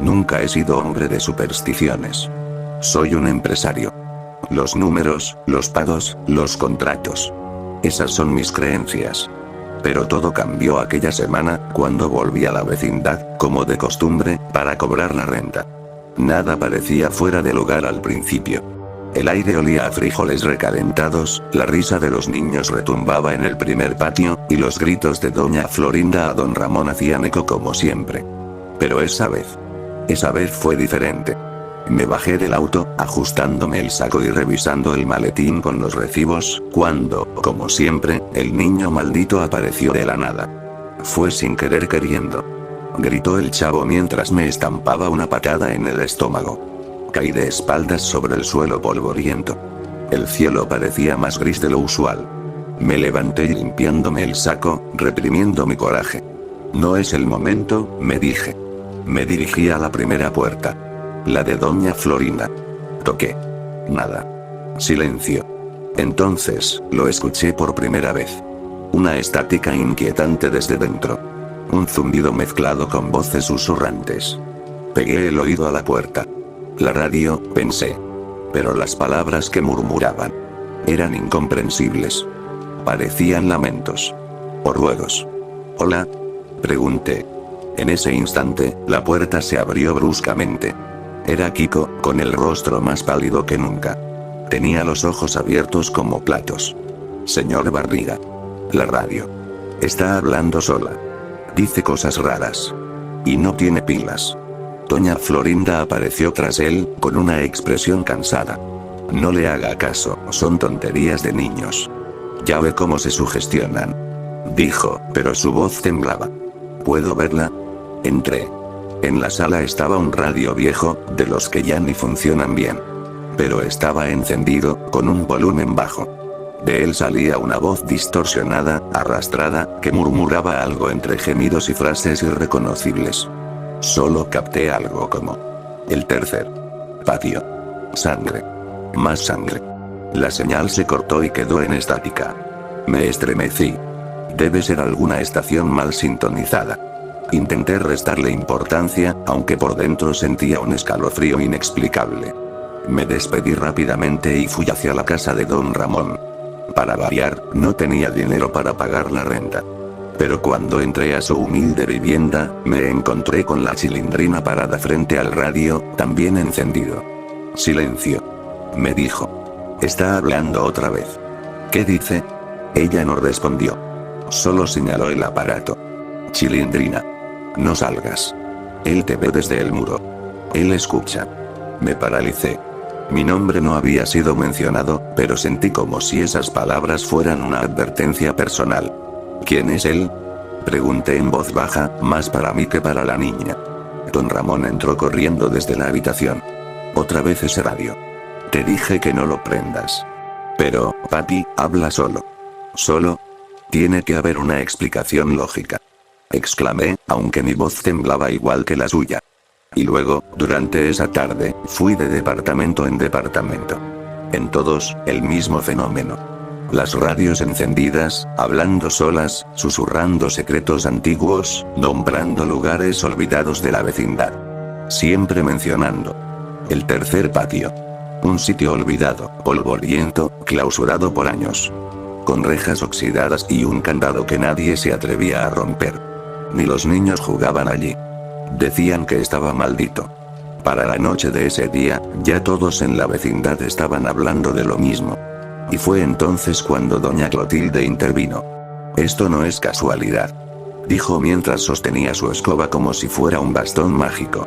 Nunca he sido hombre de supersticiones. Soy un empresario. Los números, los pagos, los contratos. Esas son mis creencias. Pero todo cambió aquella semana, cuando volví a la vecindad, como de costumbre, para cobrar la renta. Nada parecía fuera de lugar al principio. El aire olía a frijoles recalentados, la risa de los niños retumbaba en el primer patio, y los gritos de doña Florinda a don Ramón hacían eco como siempre. Pero esa vez fue diferente. Me bajé del auto, ajustándome el saco y revisando el maletín con los recibos, cuando, como siempre, el niño maldito apareció de la nada. Fue sin querer queriendo. Gritó el chavo mientras me estampaba una patada en el estómago. Caí de espaldas sobre el suelo polvoriento. El cielo parecía más gris de lo usual. Me levanté limpiándome el saco, reprimiendo mi coraje. No es el momento, me dije. Me dirigí a la primera puerta. La de doña Florinda. Toqué. Nada. Silencio. Entonces, lo escuché por primera vez. Una estática inquietante desde dentro. Un zumbido mezclado con voces susurrantes. Pegué el oído a la puerta. La radio, pensé. Pero las palabras que murmuraban eran incomprensibles. Parecían lamentos. O ruegos. ¿Hola? Pregunté. En ese instante, la puerta se abrió bruscamente. Era Kiko, con el rostro más pálido que nunca. Tenía los ojos abiertos como platos. Señor Barriga. La radio. Está hablando sola. Dice cosas raras. Y no tiene pilas. Doña Florinda apareció tras él, con una expresión cansada. No le haga caso, son tonterías de niños. Ya ve cómo se sugestionan. Dijo, pero su voz temblaba. ¿Puedo verla? Entré. En la sala estaba un radio viejo, de los que ya ni funcionan bien. Pero estaba encendido, con un volumen bajo. De él salía una voz distorsionada, arrastrada, que murmuraba algo entre gemidos y frases irreconocibles. Solo capté algo como: el tercer patio. Sangre. Más sangre. La señal se cortó y quedó en estática. Me estremecí. Debe ser alguna estación mal sintonizada. Intenté restarle importancia, aunque por dentro sentía un escalofrío inexplicable. Me despedí rápidamente y fui hacia la casa de don Ramón. Para variar, no tenía dinero para pagar la renta. Pero cuando entré a su humilde vivienda, me encontré con la Chilindrina parada frente al radio, también encendido. Silencio. Me dijo. Está hablando otra vez. ¿Qué dice? Ella no respondió. Solo señaló el aparato. Chilindrina. No salgas. Él te ve desde el muro. Él escucha. Me paralicé. Mi nombre no había sido mencionado, pero sentí como si esas palabras fueran una advertencia personal. ¿Quién es él? Pregunté en voz baja, más para mí que para la niña. Don Ramón entró corriendo desde la habitación. Otra vez ese radio. Te dije que no lo prendas. Pero, papi, habla solo. ¿Solo? Tiene que haber una explicación lógica. Exclamé, aunque mi voz temblaba igual que la suya. Y luego, durante esa tarde, fui de departamento en departamento. En todos, el mismo fenómeno. Las radios encendidas, hablando solas, susurrando secretos antiguos, nombrando lugares olvidados de la vecindad. Siempre mencionando el tercer patio. Un sitio olvidado, polvoriento, clausurado por años. Con rejas oxidadas y un candado que nadie se atrevía a romper. Ni los niños jugaban allí. Decían que estaba maldito. Para la noche de ese día, ya todos en la vecindad estaban hablando de lo mismo. Y fue entonces cuando doña Clotilde intervino. Esto no es casualidad. Dijo mientras sostenía su escoba como si fuera un bastón mágico.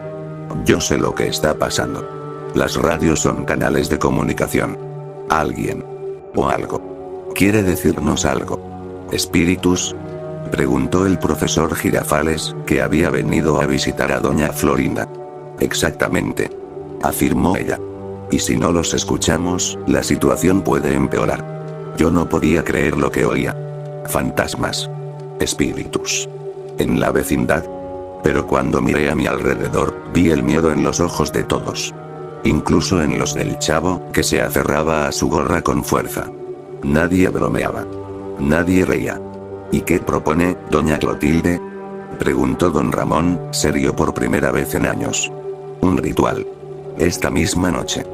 Yo sé lo que está pasando. Las radios son canales de comunicación. Alguien. O algo. Quiere decirnos algo. ¿Espíritus? Preguntó el profesor Girafales, que había venido a visitar a doña Florinda. Exactamente. Afirmó ella. Y si no los escuchamos, la situación puede empeorar. Yo no podía creer lo que oía. Fantasmas. Espíritus. En la vecindad. Pero cuando miré a mi alrededor, vi el miedo en los ojos de todos. Incluso en los del chavo, que se aferraba a su gorra con fuerza. Nadie bromeaba. Nadie reía. ¿Y qué propone, doña Clotilde? Preguntó don Ramón, serio por primera vez en años. Un ritual. Esta misma noche.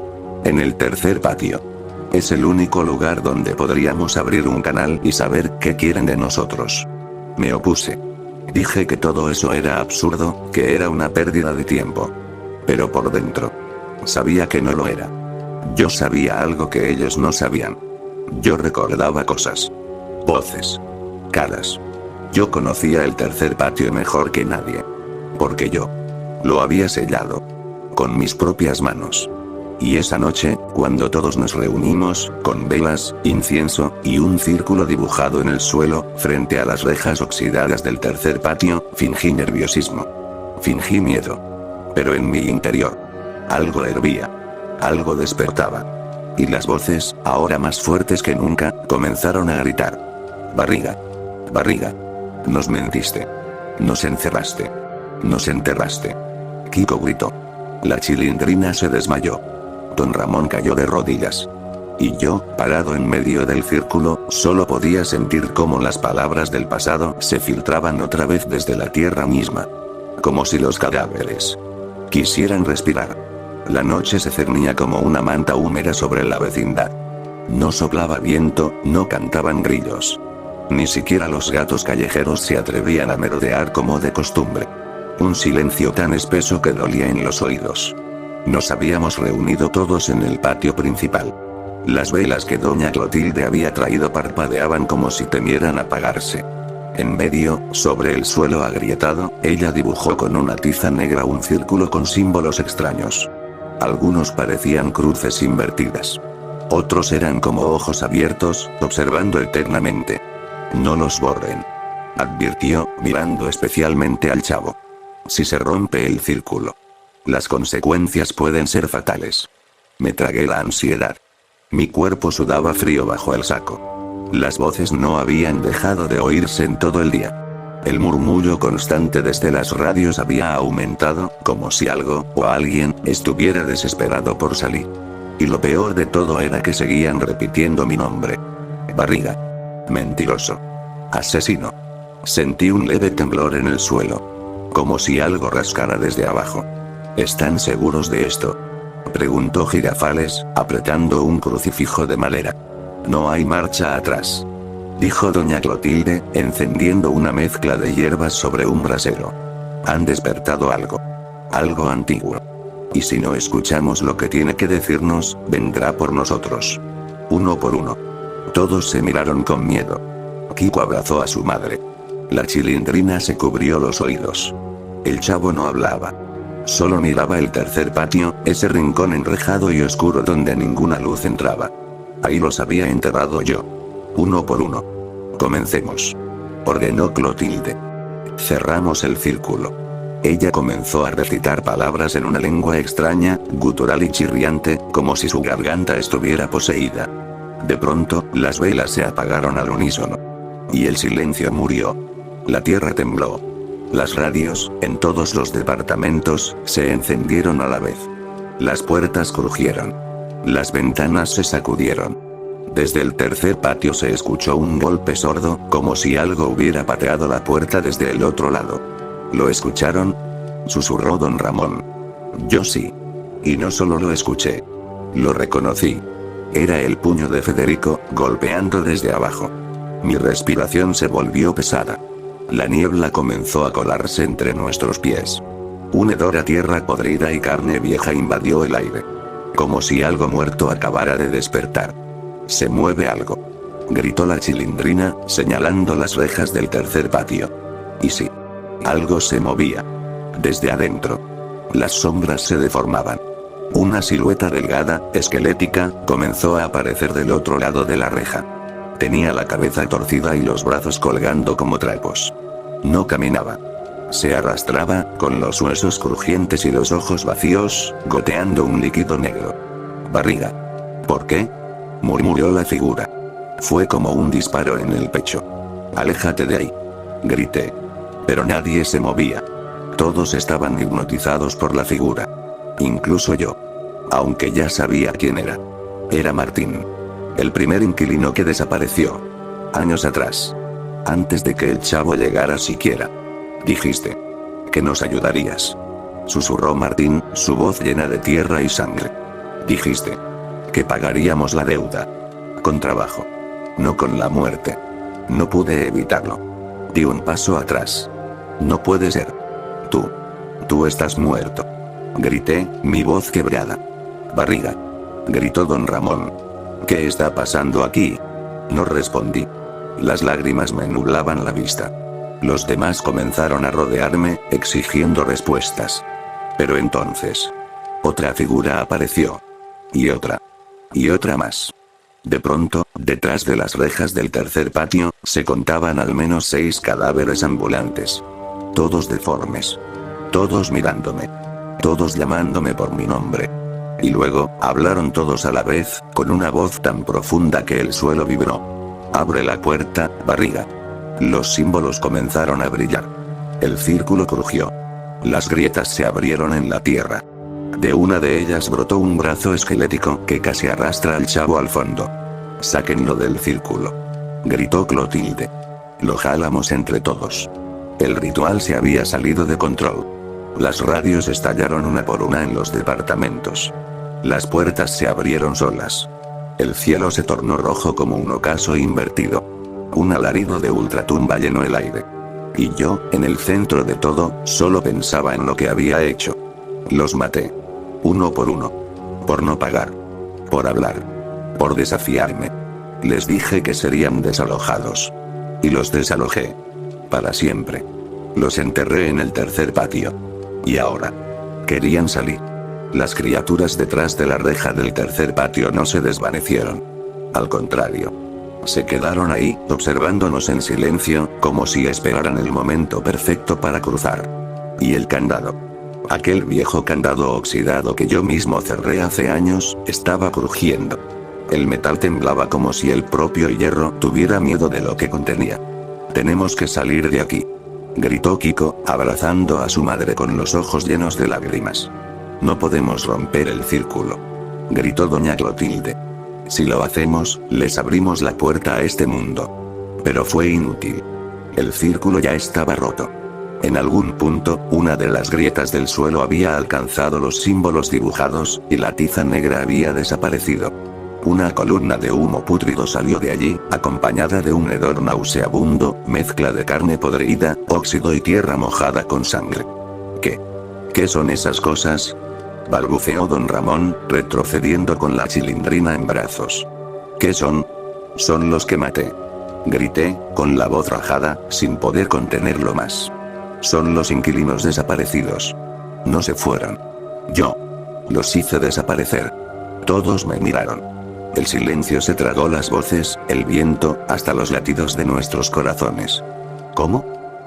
En el tercer patio. Es el único lugar donde podríamos abrir un canal y saber qué quieren de nosotros. Me opuse. Dije que todo eso era absurdo, que era una pérdida de tiempo. Pero por dentro. Sabía que no lo era. Yo sabía algo que ellos no sabían. Yo recordaba cosas. Voces. Caras. Yo conocía el tercer patio mejor que nadie. Porque yo lo había sellado. Con mis propias manos. Y esa noche, cuando todos nos reunimos, con velas, incienso, y un círculo dibujado en el suelo, frente a las rejas oxidadas del tercer patio, fingí nerviosismo. Fingí miedo. Pero en mi interior. Algo hervía. Algo despertaba. Y las voces, ahora más fuertes que nunca, comenzaron a gritar. Barriga. Barriga. Nos mentiste. Nos encerraste. Nos enterraste. Kiko gritó. La Chilindrina se desmayó. Don Ramón cayó de rodillas. Y yo, parado en medio del círculo, solo podía sentir cómo las palabras del pasado se filtraban otra vez desde la tierra misma. Como si los cadáveres quisieran respirar. La noche se cernía como una manta húmeda sobre la vecindad. No soplaba viento, no cantaban grillos. Ni siquiera los gatos callejeros se atrevían a merodear como de costumbre. Un silencio tan espeso que dolía en los oídos. Nos habíamos reunido todos en el patio principal. Las velas que doña Clotilde había traído parpadeaban como si temieran apagarse. En medio, sobre el suelo agrietado, ella dibujó con una tiza negra un círculo con símbolos extraños. Algunos parecían cruces invertidas. Otros eran como ojos abiertos, observando eternamente. No los borren. Advirtió, mirando especialmente al chavo. Si se rompe el círculo. Las consecuencias pueden ser fatales. Me tragué la ansiedad. Mi cuerpo sudaba frío bajo el saco. Las voces no habían dejado de oírse en todo el día. El murmullo constante desde las radios había aumentado, como si algo, o alguien, estuviera desesperado por salir. Y lo peor de todo era que seguían repitiendo mi nombre. Barriga. Mentiroso. Asesino. Sentí un leve temblor en el suelo. Como si algo rascara desde abajo. ¿Están seguros de esto?, preguntó Girafales, apretando un crucifijo de madera. No hay marcha atrás, dijo doña Clotilde, encendiendo una mezcla de hierbas sobre un brasero. Han despertado algo. Algo antiguo. Y si no escuchamos lo que tiene que decirnos, vendrá por nosotros. Uno por uno. Todos se miraron con miedo. Kiko abrazó a su madre. La Chilindrina se cubrió los oídos. El chavo no hablaba. Solo miraba el tercer patio, ese rincón enrejado y oscuro donde ninguna luz entraba. Ahí los había enterrado yo. Uno por uno. Comencemos, ordenó Clotilde. Cerramos el círculo. Ella comenzó a recitar palabras en una lengua extraña, gutural y chirriante, como si su garganta estuviera poseída. De pronto, las velas se apagaron al unísono. Y el silencio murió. La tierra tembló. Las radios, en todos los departamentos, se encendieron a la vez. Las puertas crujieron. Las ventanas se sacudieron. Desde el tercer patio se escuchó un golpe sordo, como si algo hubiera pateado la puerta desde el otro lado. ¿Lo escucharon?, susurró don Ramón. Yo sí. Y no solo lo escuché. Lo reconocí. Era el puño de Federico, golpeando desde abajo. Mi respiración se volvió pesada. La niebla comenzó a colarse entre nuestros pies. Un hedor a tierra podrida y carne vieja invadió el aire. Como si algo muerto acabara de despertar. Se mueve algo, gritó la Chilindrina, señalando las rejas del tercer patio. Y sí, algo se movía. Desde adentro. Las sombras se deformaban. Una silueta delgada, esquelética, comenzó a aparecer del otro lado de la reja. Tenía la cabeza torcida y los brazos colgando como trapos. No caminaba. Se arrastraba, con los huesos crujientes y los ojos vacíos, goteando un líquido negro. Barriga. ¿Por qué?, murmuró la figura. Fue como un disparo en el pecho. Aléjate de ahí, grité. Pero nadie se movía. Todos estaban hipnotizados por la figura. Incluso yo. Aunque ya sabía quién era. Era Martín. El primer inquilino que desapareció. Años atrás. Antes de que el chavo llegara siquiera. Dijiste que nos ayudarías. susurró Martín, su voz llena de tierra y sangre. Dijiste que pagaríamos la deuda. Con trabajo. No con la muerte. No pude evitarlo. Di un paso atrás. No puede ser. Tú estás muerto. Grité, mi voz quebrada. Barriga. Gritó don Ramón. ¿Qué está pasando aquí? No respondí. Las lágrimas me nublaban la vista. Los demás comenzaron a rodearme, exigiendo respuestas. Pero entonces, otra figura apareció. Y otra. Y otra más. De pronto, detrás de las rejas del tercer patio, se contaban al menos 6 cadáveres ambulantes. Todos deformes. Todos mirándome. Todos llamándome por mi nombre. Y luego, hablaron todos a la vez, con una voz tan profunda que el suelo vibró. Abre la puerta, Barriga. Los símbolos comenzaron a brillar. El círculo crujió. Las grietas se abrieron en la tierra. De una de ellas brotó un brazo esquelético que casi arrastra al chavo al fondo. Sáquenlo del círculo. Gritó Clotilde. Lo jalamos entre todos. El ritual se había salido de control. Las radios estallaron una por una en los departamentos. Las puertas se abrieron solas. El cielo se tornó rojo como un ocaso invertido. Un alarido de ultratumba llenó el aire. Y yo, en el centro de todo, solo pensaba en lo que había hecho. Los maté. Uno por uno. Por no pagar. Por hablar. Por desafiarme. Les dije que serían desalojados. Y los desalojé. Para siempre. Los enterré en el tercer patio. Y ahora. Querían salir. Las criaturas detrás de la reja del tercer patio no se desvanecieron. Al contrario. Se quedaron ahí, observándonos en silencio, como si esperaran el momento perfecto para cruzar. Y el candado. Aquel viejo candado oxidado que yo mismo cerré hace años, estaba crujiendo. El metal temblaba como si el propio hierro tuviera miedo de lo que contenía. Tenemos que salir de aquí. Gritó Kiko, abrazando a su madre con los ojos llenos de lágrimas. No podemos romper el círculo. Gritó doña Clotilde. Si lo hacemos, les abrimos la puerta a este mundo. Pero fue inútil. El círculo ya estaba roto. En algún punto, una de las grietas del suelo había alcanzado los símbolos dibujados, y la tiza negra había desaparecido. Una columna de humo pútrido salió de allí, acompañada de un hedor nauseabundo, mezcla de carne podrida, óxido y tierra mojada con sangre. ¿Qué son esas cosas? Balbuceó don Ramón, retrocediendo con la chilindrina en brazos. ¿Qué son? Son los que maté. Grité, con la voz rajada, sin poder contenerlo más. Son los inquilinos desaparecidos. No se fueron. Yo los hice desaparecer. Todos me miraron. El silencio se tragó las voces, el viento, hasta los latidos de nuestros corazones. ¿Cómo?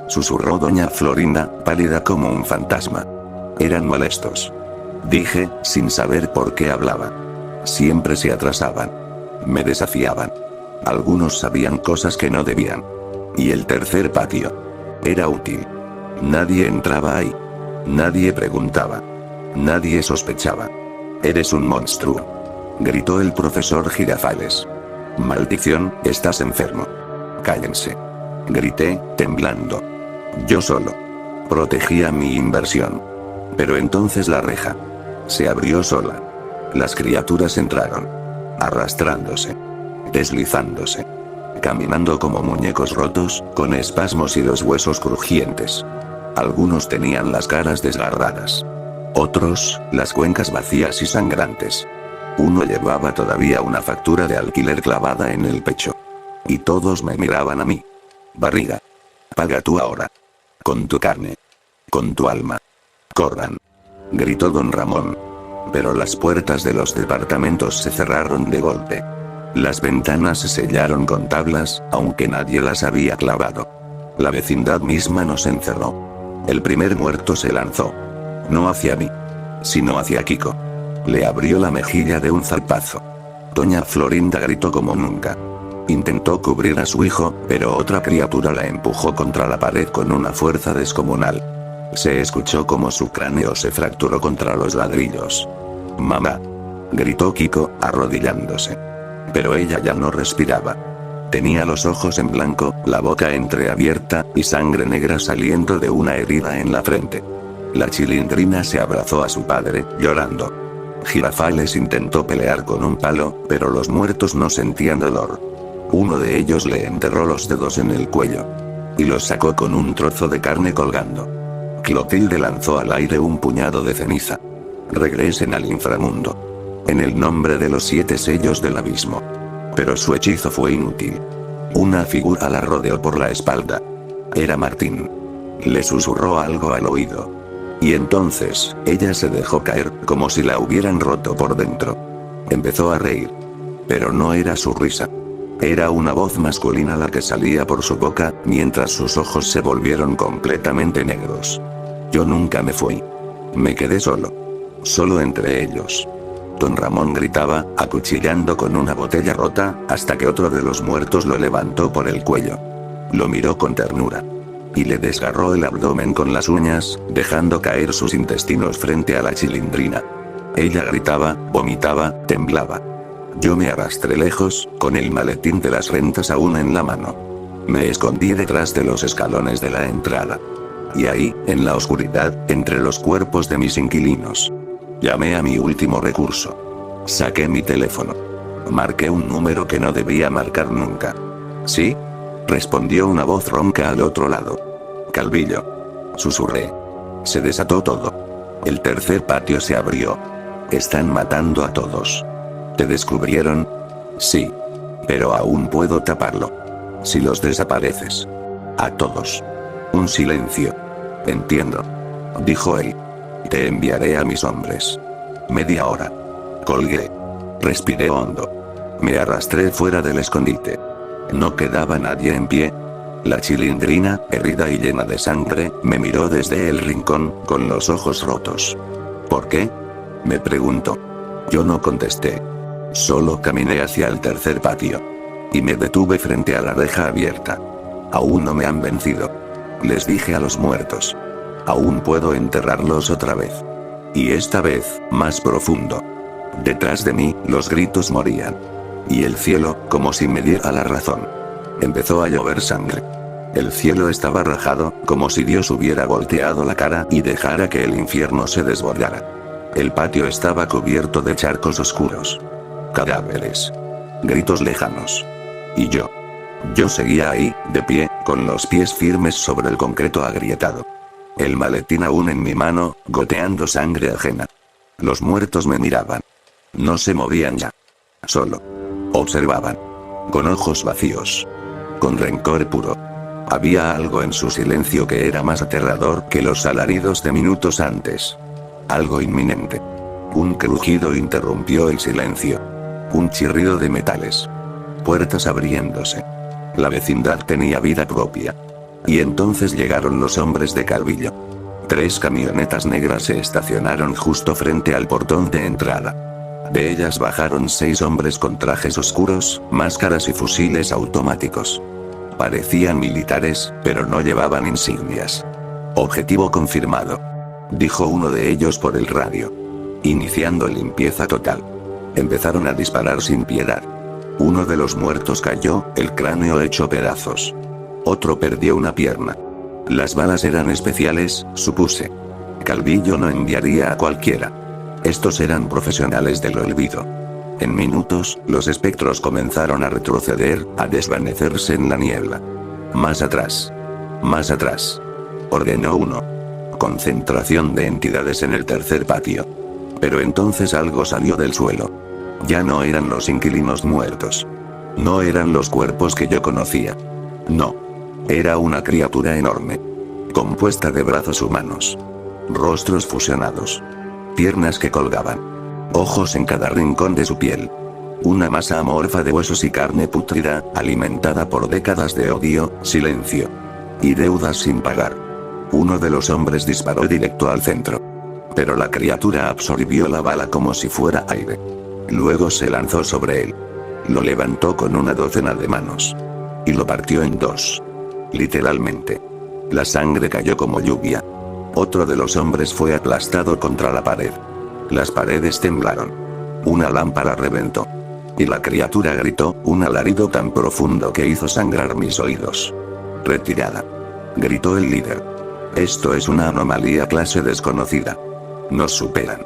Susurró doña Florinda, pálida como un fantasma. Eran molestos. Dije, sin saber por qué hablaba. Siempre se atrasaban. Me desafiaban. Algunos sabían cosas que no debían. Y el tercer patio. Era útil. Nadie entraba ahí. Nadie preguntaba. Nadie sospechaba. Eres un monstruo. Gritó el profesor Girafales. Maldición, estás enfermo. Cállense. Grité, temblando. Yo solo. Protegía mi inversión. Pero entonces la reja se abrió sola. Las criaturas entraron. Arrastrándose. Deslizándose. Caminando como muñecos rotos, con espasmos y los huesos crujientes. Algunos tenían las caras desgarradas. Otros, las cuencas vacías y sangrantes. Uno llevaba todavía una factura de alquiler clavada en el pecho. Y todos me miraban a mí. Barriga. Paga tú ahora. Con tu carne. Con tu alma. Corran. Gritó don Ramón. Pero las puertas de los departamentos se cerraron de golpe. Las ventanas se sellaron con tablas, aunque nadie las había clavado. La vecindad misma nos encerró. El primer muerto se lanzó. No hacia mí, sino hacia Kiko. Le abrió la mejilla de un zarpazo. Doña Florinda gritó como nunca. Intentó cubrir a su hijo, pero otra criatura la empujó contra la pared con una fuerza descomunal. Se escuchó como su cráneo se fracturó contra los ladrillos. «Mamá», gritó Kiko, arrodillándose. Pero ella ya no respiraba. Tenía los ojos en blanco, la boca entreabierta, y sangre negra saliendo de una herida en la frente. La Chilindrina se abrazó a su padre, llorando. Girafales intentó pelear con un palo, pero los muertos no sentían dolor. Uno de ellos le enterró los dedos en el cuello. Y los sacó con un trozo de carne colgando. Clotilde lanzó al aire un puñado de ceniza. Regresen al inframundo. En el nombre de los 7 sellos del abismo. Pero su hechizo fue inútil. Una figura la rodeó por la espalda. Era Martín. Le susurró algo al oído. Y entonces, ella se dejó caer, como si la hubieran roto por dentro. Empezó a reír. Pero no era su risa. Era una voz masculina la que salía por su boca, mientras sus ojos se volvieron completamente negros. Yo nunca me fui. Me quedé solo. Solo entre ellos. Don Ramón gritaba, acuchillando con una botella rota, hasta que otro de los muertos lo levantó por el cuello. Lo miró con ternura. Y le desgarró el abdomen con las uñas, dejando caer sus intestinos frente a la Chilindrina. Ella gritaba, vomitaba, temblaba. Yo me arrastré lejos, con el maletín de las rentas aún en la mano. Me escondí detrás de los escalones de la entrada. Y ahí, en la oscuridad, entre los cuerpos de mis inquilinos. Llamé a mi último recurso. Saqué mi teléfono. Marqué un número que no debía marcar nunca. ¿Sí? Respondió una voz ronca al otro lado. Calvillo. Susurré. Se desató todo. El tercer patio se abrió. Están matando a todos. ¿Te descubrieron? Sí. Pero aún puedo taparlo. Si los desapareces. A todos. Un silencio. Entiendo. Dijo él. Te enviaré a mis hombres. Media hora. Colgué. Respiré hondo. Me arrastré fuera del escondite. No quedaba nadie en pie. La Chilindrina, herida y llena de sangre, me miró desde el rincón, con los ojos rotos. ¿Por qué? Me preguntó. Yo no contesté. Solo caminé hacia el tercer patio. Y me detuve frente a la reja abierta. Aún no me han vencido. Les dije a los muertos. Aún puedo enterrarlos otra vez. Y esta vez, más profundo. Detrás de mí, los gritos morían. Y el cielo, como si me diera la razón. Empezó a llover sangre. El cielo estaba rajado, como si Dios hubiera volteado la cara y dejara que el infierno se desbordara. El patio estaba cubierto de charcos oscuros. Cadáveres. Gritos lejanos. Y yo. Yo seguía ahí, de pie, con los pies firmes sobre el concreto agrietado. El maletín aún en mi mano, goteando sangre ajena. Los muertos me miraban. No se movían ya. Solo. Observaban. Con ojos vacíos. Con rencor puro. Había algo en su silencio que era más aterrador que los alaridos de minutos antes. Algo inminente. Un crujido interrumpió el silencio. Un chirrido de metales. Puertas abriéndose. La vecindad tenía vida propia. Y entonces llegaron los hombres de Calvillo. 3 camionetas negras se estacionaron justo frente al portón de entrada. De ellas bajaron 6 hombres con trajes oscuros, máscaras y fusiles automáticos. Parecían militares, pero no llevaban insignias. Objetivo confirmado. Dijo uno de ellos por el radio. Iniciando limpieza total. Empezaron a disparar sin piedad. Uno de los muertos cayó, el cráneo hecho pedazos. Otro perdió una pierna. Las balas eran especiales, supuse. Calvillo no enviaría a cualquiera. Estos eran profesionales del olvido. En minutos, los espectros comenzaron a retroceder, a desvanecerse en la niebla. Más atrás. Más atrás. Ordenó uno. Concentración de entidades en el tercer patio. Pero entonces algo salió del suelo. Ya no eran los inquilinos muertos. No eran los cuerpos que yo conocía. No. Era una criatura enorme. Compuesta de brazos humanos. Rostros fusionados. Piernas que colgaban. Ojos en cada rincón de su piel. Una masa amorfa de huesos y carne pútrida, alimentada por décadas de odio, silencio. Y deudas sin pagar. Uno de los hombres disparó directo al centro. Pero la criatura absorbió la bala como si fuera aire. Luego se lanzó sobre él. Lo levantó con una docena de manos. Y lo partió en 2. Literalmente. La sangre cayó como lluvia. Otro de los hombres fue aplastado contra la pared. Las paredes temblaron. Una lámpara reventó. Y la criatura gritó, un alarido tan profundo que hizo sangrar mis oídos. Retirada. Gritó el líder. Esto es una anomalía clase desconocida. Nos superan.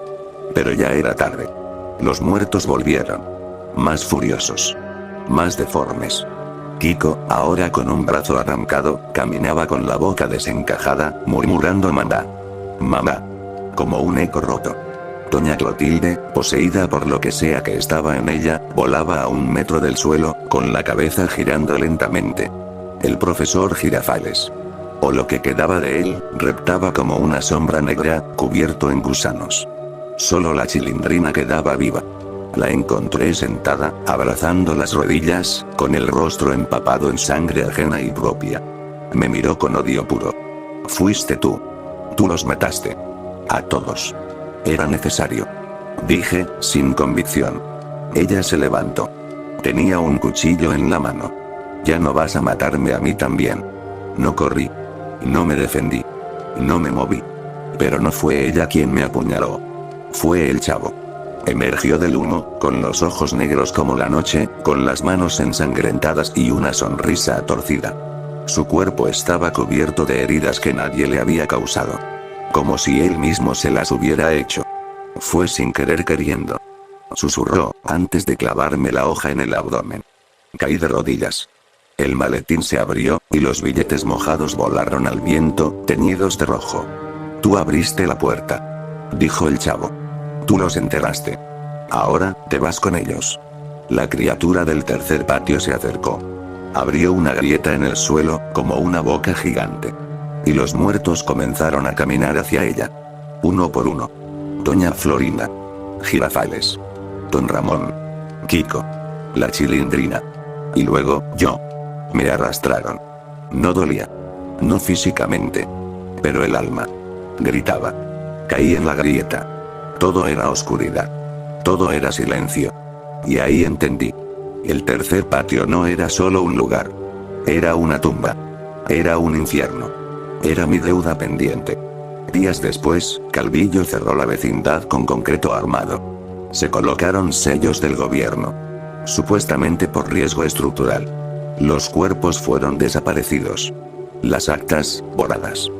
Pero ya era tarde. Los muertos volvieron. Más furiosos. Más deformes. Kiko, ahora con un brazo arrancado, caminaba con la boca desencajada, murmurando mamá. Mamá. Como un eco roto. Doña Clotilde, poseída por lo que sea que estaba en ella, volaba a 1 metro del suelo, con la cabeza girando lentamente. El profesor Girafales. O lo que quedaba de él, reptaba como una sombra negra, cubierto en gusanos. Solo la Chilindrina quedaba viva. La encontré sentada, abrazando las rodillas, con el rostro empapado en sangre ajena y propia. Me miró con odio puro. Fuiste tú. Tú los mataste. A todos. Era necesario. Dije, sin convicción. Ella se levantó. Tenía un cuchillo en la mano. Ya no vas a matarme a mí también. No corrí. No me defendí. No me moví. Pero no fue ella quien me apuñaló. Fue el chavo. Emergió del humo, con los ojos negros como la noche, con las manos ensangrentadas y una sonrisa torcida. Su cuerpo estaba cubierto de heridas que nadie le había causado. Como si él mismo se las hubiera hecho. Fue sin querer queriendo. Susurró, antes de clavarme la hoja en el abdomen. Caí de rodillas. El maletín se abrió, y los billetes mojados volaron al viento, teñidos de rojo. Tú abriste la puerta. Dijo el chavo. Tú los enterraste. Ahora, te vas con ellos. La criatura del tercer patio se acercó. Abrió una grieta en el suelo, como una boca gigante. Y los muertos comenzaron a caminar hacia ella. Uno por uno. Doña Florinda. Girafales. Don Ramón. Kiko. La Chilindrina. Y luego, yo. Me arrastraron. No dolía. No físicamente. Pero el alma. Gritaba. Caí en la grieta. Todo era oscuridad. Todo era silencio. Y ahí entendí. El tercer patio no era solo un lugar. Era una tumba. Era un infierno. Era mi deuda pendiente. Días después, Calvillo cerró la vecindad con concreto armado. Se colocaron sellos del gobierno. Supuestamente por riesgo estructural. Los cuerpos fueron desaparecidos. Las actas, borradas.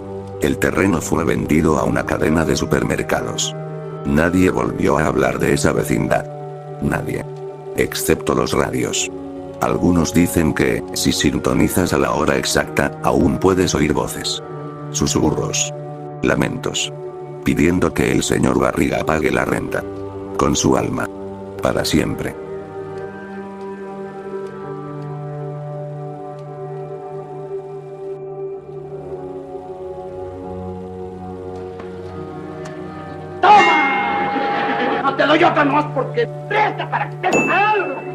El terreno fue vendido a una cadena de supermercados. Nadie volvió a hablar de esa vecindad. Nadie. Excepto los radios. Algunos dicen que, si sintonizas a la hora exacta, aún puedes oír voces. Susurros. Lamentos. Pidiendo que el señor Barriga pague la renta. Con su alma. Para siempre. ¡Toma! No te doy otra más porque presta para que te salga.